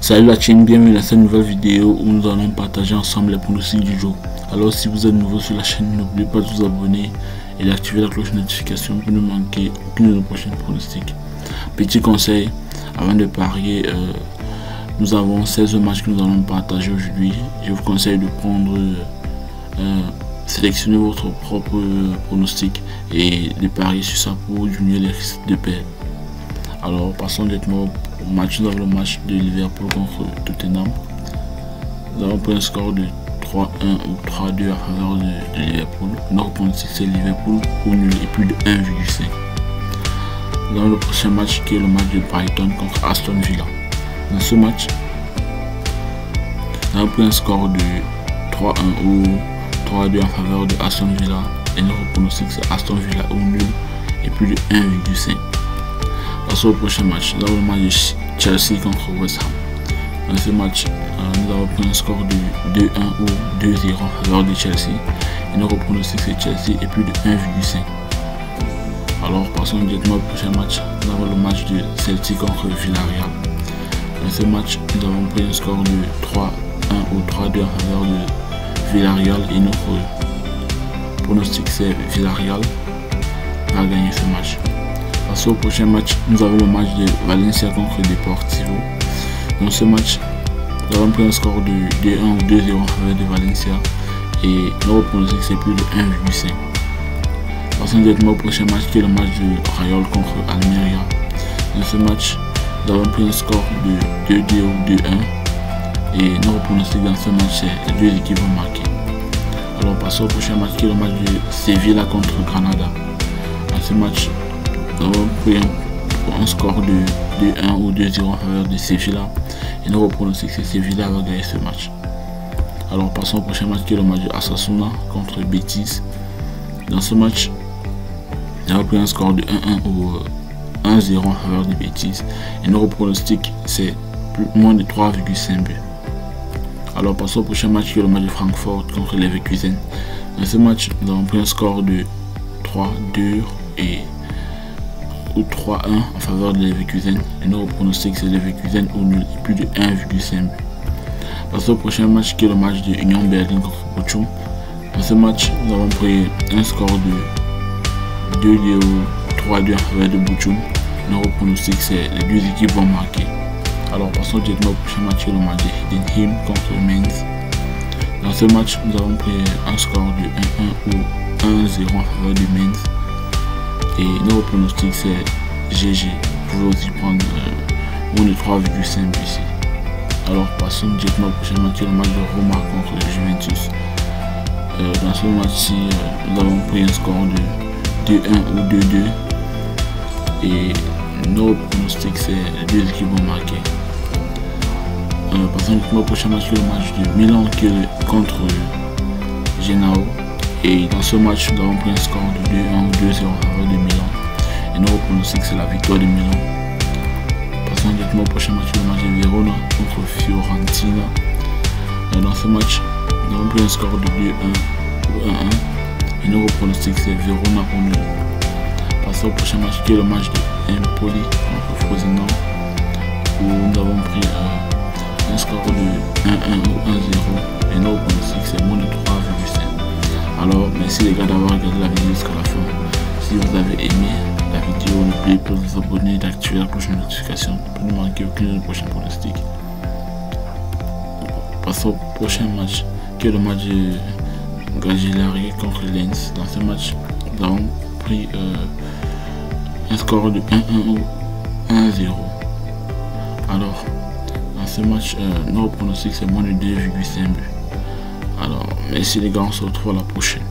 Salut la chaîne, bienvenue dans cette nouvelle vidéo où nous allons partager ensemble les pronostics du jour. Alors si vous êtes nouveau sur la chaîne, n'oubliez pas de vous abonner et d'activer la cloche de notification pour ne manquer aucune de nos prochaines pronostics. Petit conseil, avant de parier, nous avons 16 matchs que nous allons partager aujourd'hui. Je vous conseille de prendre, sélectionner votre propre pronostic et de parier sur ça pour diminuer les risques de perdre. Alors passons directement au match. Nous avons le match de Liverpool contre Tottenham. Nous avons pris un score de 3-1 ou 3-2 à faveur de Liverpool. Notre pronostic c'est Liverpool ou nul et plus de 1,5. Nous avons le prochain match qui est le match de Brighton contre Aston Villa. Dans ce match, nous avons pris un score de 3-1 ou 3-2 en faveur de Aston Villa. Et notre pronostic c'est Aston Villa ou nul et plus de 1,5. Passons au prochain match. Nous avons le match de Chelsea contre West Ham. Dans ce match, nous avons pris un score de 2-1 ou 2-0 en faveur de Chelsea. Et notre pronostic c'est Chelsea et plus de 1,5. Alors passons directement au prochain match. Nous avons le match de Celtic contre Villarreal. Dans ce match, nous avons pris un score de 3-1 ou 3-2 en faveur de Villarreal. Et notre pronostic c'est Villarreal va gagner ce match. Passons au prochain match, nous avons le match de Valencia contre Deportivo. Dans ce match, nous avons pris un score de 2-1 ou 2-0 en faveur de Valencia et notre pronostic c'est plus de 1,5. Passons directement au prochain match qui est le match de Real contre Almeria. Dans ce match, nous avons pris un score de 2-2 ou 2-1 et notre pronostic dans ce match c'est les deux équipes vont marquer. Alors passons au prochain match qui est le match de Sevilla contre Granada. Dans ce match, nous avons pris un score de 2-1 ou 2-0 en faveur de Sevilla et notre pronostic c'est Sevilla va gagner ce match. Alors passons au prochain match qui est le match de Osasuna contre Betis. Dans ce match, nous avons pris un score de 1-1 ou 1-0 en faveur de Betis et notre pronostic c'est moins de 3,5 buts. Alors passons au prochain match qui est le match de Francfort contre Leverkusen. Dans ce match, nous avons pris un score de 3-2 ou 3-1 en faveur de Leverkusen et notre pronostic c'est Leverkusen au nul et plus de 1,5 buts. Passons au prochain match qui est le match de Union Berlin contre Bochum. Dans ce match, nous avons pris un score de 2-2 ou 3-2 en faveur de Bochum. Notre pronostic c'est les deux équipes vont marquer. Alors passons directement au prochain match qui est le match de Heidenheim contre Mainz. Dans ce match, nous avons pris un score de 1-1 ou 1-0 en faveur de Mainz. Et notre pronostic c'est GG. Vous pouvez aussi prendre moins de 3,5 buts ici. Alors passons directement au prochain match qui est le match de Roma contre Juventus. Dans ce match-ci, nous avons pris un score de 2-1 ou 2-2 et notre pronostic c'est les deux équipes vont marquer. Passons directement au prochain match qui est le match de Milan qui est contre Genoa. Et dans ce match, nous avons pris un score de 2-1 ou 2-0 en faveur de Milan. Et notre pronostic c'est la victoire de Milan. Passons directement au prochain match, le match de Verona contre Fiorentina. Dans ce match, nous avons pris un score de 2-1 ou 1-1. Et notre pronostic c'est Verona au nul. Passons au prochain match qui est le match de Empoli contre Frosinone. Où nous avons pris un score de 1-1 ou 1-0. Et notre pronostic c'est moins de 3,5. Alors merci les gars d'avoir regardé la vidéo jusqu'à la fin. Si vous avez aimé la vidéo, n'oubliez pas de vous abonner et d'activer la cloche de notification pour ne manquer aucune de prochaine pronostic. Passons au prochain match qui est le match de Cagliari contre Lens. Dans ce match, nous avons pris un score de 1-1 ou 1-0. Alors dans ce match, notre pronostic c'est moins de 2,5 buts. Alors, merci les gars, on se retrouve à la prochaine.